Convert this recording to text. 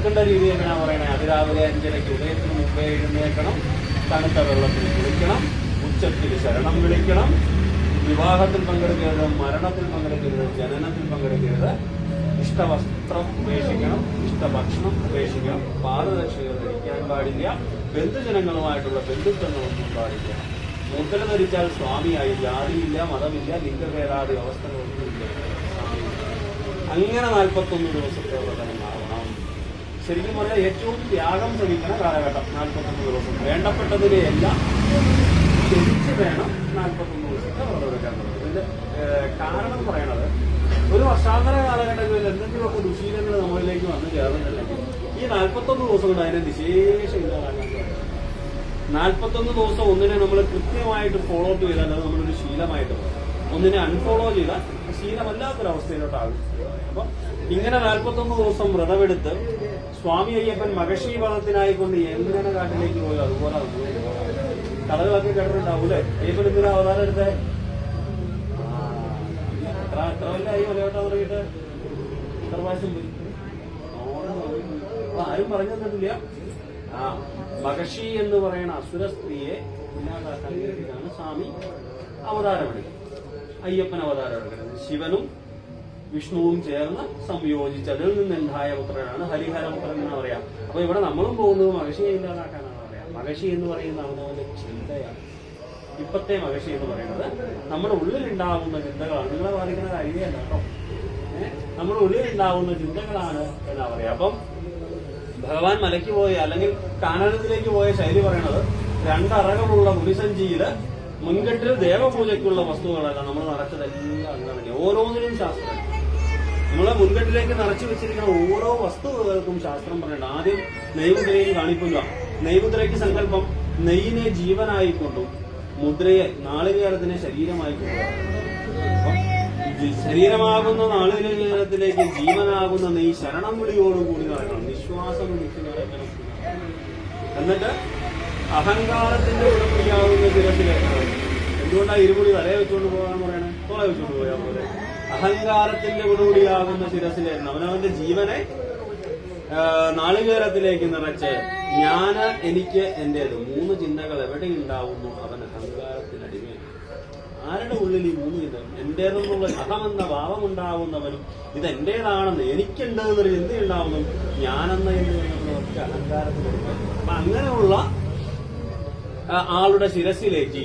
എടുക്കേണ്ട രീതി എങ്ങനെയാ പറയണേ? അതിരാവിലെ 5:30 ഉദയത്തിന് മുമ്പേ എഴുന്നേൽക്കണം, തണുത്ത വെള്ളത്തിൽ കുളിക്കണം, ഉച്ചത്തിൽ ശരണം വിളിക്കണം, വിവാഹത്തിൽ പങ്കെടുക്കരുത്, മരണത്തിൽ പങ്കെടുക്കരുത്, ജനനത്തിൽ പങ്കെടുക്കരുത്, ഇഷ്ടവസ്ത്രം ഉപേക്ഷിക്കണം, ഇഷ്ടഭക്ഷണം ഉപേക്ഷിക്കണം, പാദരക്ഷകൾ ധരിക്കാൻ പാടില്ല, ബന്ധുജനങ്ങളുമായിട്ടുള്ള ബന്ധുത്വങ്ങളൊന്നും പാടില്ല. മുദ്ര ധരിച്ചാൽ സ്വാമിയായി, ജാതിയില്ല, മതമില്ല, ലിംഗഭേദാദി അവസ്ഥകളൊന്നുമില്ല. അങ്ങനെ 41 ദിവസത്തെ വ്രതമാവണം. ശരിക്കും പറഞ്ഞാൽ ഏറ്റവും ത്യാഗം ശ്രമിക്കുന്ന കാലഘട്ടം 41 ദിവസം. വേണ്ടപ്പെട്ടതിനെയെല്ലാം ക്ഷമിച്ച് വേണം 41 ദിവസത്തെ വ്രതം എടുക്കേണ്ടത്. ഇതിന്റെ കാരണം പറയണത്, ഒരു വർഷാന്തര കാലഘട്ടങ്ങളിൽ എന്തെങ്കിലുമൊക്കെ ദുശീലങ്ങൾ നമ്മളിലേക്ക് വന്നു ചേർന്നിട്ടുണ്ടെങ്കിൽ ഈ 41 ദിവസം കൊണ്ട് അതിനെ വിശേഷം ഇല്ലാതാക്കാൻ പറ്റും. 41 ദിവസം ഒന്നിനെ നമ്മൾ കൃത്യമായിട്ട് ഫോളോ അപ്പ് ചെയ്താൽ അത് നമ്മളൊരു ശീലമായിട്ട് പോകും. ഒന്നിനെ അൺഫോളോ ചെയ്താൽ ശീലമല്ലാത്തൊരവസ്ഥയിലോട്ടാകും. അപ്പൊ ഇങ്ങനെ 41 ദിവസം വ്രതമെടുത്ത് സ്വാമി അയ്യപ്പൻ മഹർഷി വ്രതത്തിനായിക്കൊണ്ട് എങ്ങനെ കാട്ടിലേക്ക് പോയോ അതുപോലെ കഥകളൊക്കെ കേട്ടിട്ടുണ്ടാവൂലേ? അയ്യപ്പൻ എന്തിനാ അവതാരം എടുത്തേ? എത്ര കൊല്ലായി മലയോട്ടം തുടങ്ങിയിട്ട്? എത്ര പ്രാവശ്യം പോയി? ആരും പറഞ്ഞു തന്നിട്ടില്ല. മഹർഷി എന്ന് പറയുന്ന അസുര സ്ത്രീയെ ഇല്ലാതാക്കാൻ വേണ്ടിയിട്ടാണ് സ്വാമി അവതാരമെടുക്കുന്നത്. അയ്യപ്പൻ അവതാരം എടുക്കുന്നത് ശിവനും വിഷ്ണുവും ചേർന്ന് സംയോജിച്ച് അതിൽ നിന്നുണ്ടായ പുത്രനാണ് ഹരിഹരപുത്രൻ എന്ന് പറയാം. അപ്പൊ ഇവിടെ നമ്മളും പോകുന്നത് മഹർഷിയെ ഇല്ലാതാക്കാനാണ് പറയാം. മഹർഷി എന്ന് പറയുന്ന അവനവന്റെ ചിന്തയാണ്. ഇപ്പത്തെ മഹർഷി എന്ന് പറയുന്നത് നമ്മുടെ ഉള്ളിലുണ്ടാവുന്ന ചിന്തകളാണ്. നിങ്ങളെ ബാധിക്കുന്ന കാര്യമല്ല കേട്ടോ. നമ്മുടെ ഉള്ളിലുണ്ടാവുന്ന ചിന്തകളാണ് എന്നാ പറയാ. അപ്പം ഭഗവാൻ മലയ്ക്ക് പോയ അല്ലെങ്കിൽ കാനനത്തിലേക്ക് പോയ ശൈലി പറയണത്, 2 അറകമുള്ള മുനിസഞ്ചിയില് മുൻകെട്ടിൽ ദേവപൂജയ്ക്കുള്ള വസ്തുക്കളല്ല നമ്മൾ നിറച്ചതെല്ലാം അങ്ങനെ. ഓരോന്നിനും ശാസ്ത്രം. നമ്മളെ മുൻകെട്ടിലേക്ക് നിറച്ചു വെച്ചിരിക്കുന്ന ഓരോ വസ്തുക്കൾക്കും ശാസ്ത്രം പറയണ്ട. ആദ്യം നെയ്മുദ്രയിൽ കാണിക്കുക. നെയ്മുദ്രയ്ക്ക് സങ്കല്പം നെയ്യിനെ ജീവനായിക്കൊണ്ടും മുദ്രയെ നാളികേരത്തിനെ ശരീരമായിക്കൊണ്ടും. ശരീരമാകുന്ന നാളികേരത്തിലേക്ക് ജീവനാകുന്ന നെയ്യ് ശരണം വിളിയോടുകൂടി നടക്കണം. നിശ്വാസം നിൽക്കുന്നവരെങ്ങനെ. എന്നിട്ട് അഹങ്കാരത്തിന്റെ ഉടമയാവുന്ന ശിരസിലേക്ക്. എന്തുകൊണ്ടാണ് ഇരുമുടി തലയെ വെച്ചുകൊണ്ട് പോകാൻ പറയണേ? തോളെ വെച്ചുകൊണ്ട് പോയാൽ പോലെ. അഹങ്കാരത്തിന്റെ ഉടമയാകുന്ന ശിരസിലേക്ക് അവനവന്റെ ജീവനെ നാളികേരത്തിലേക്ക് നിറച്ച് ഞാന്, എനിക്ക്, എന്റേത് 3 ചിന്തകൾ എവിടെയുണ്ടാവുന്നു അവൻ അഹങ്കാരത്തിനടിമയാണ്. ആരുടെ ഉള്ളിൽ ഈ 3 ചിന്തകൾ? എന്റേതെന്നുള്ള അഹമെന്ന ഭാവമുണ്ടാവുന്നവനും ഇത് എന്റേതാണെന്ന്, എനിക്കുണ്ടെന്നൊരു ചിന്തയുണ്ടാവുന്നു, ഞാനെന്ന ഒറ്റ അഹങ്കാരത്തിലെടുക്കുക. അപ്പൊ അങ്ങനെയുള്ള ആളുടെ ശിരസിലേക്ക്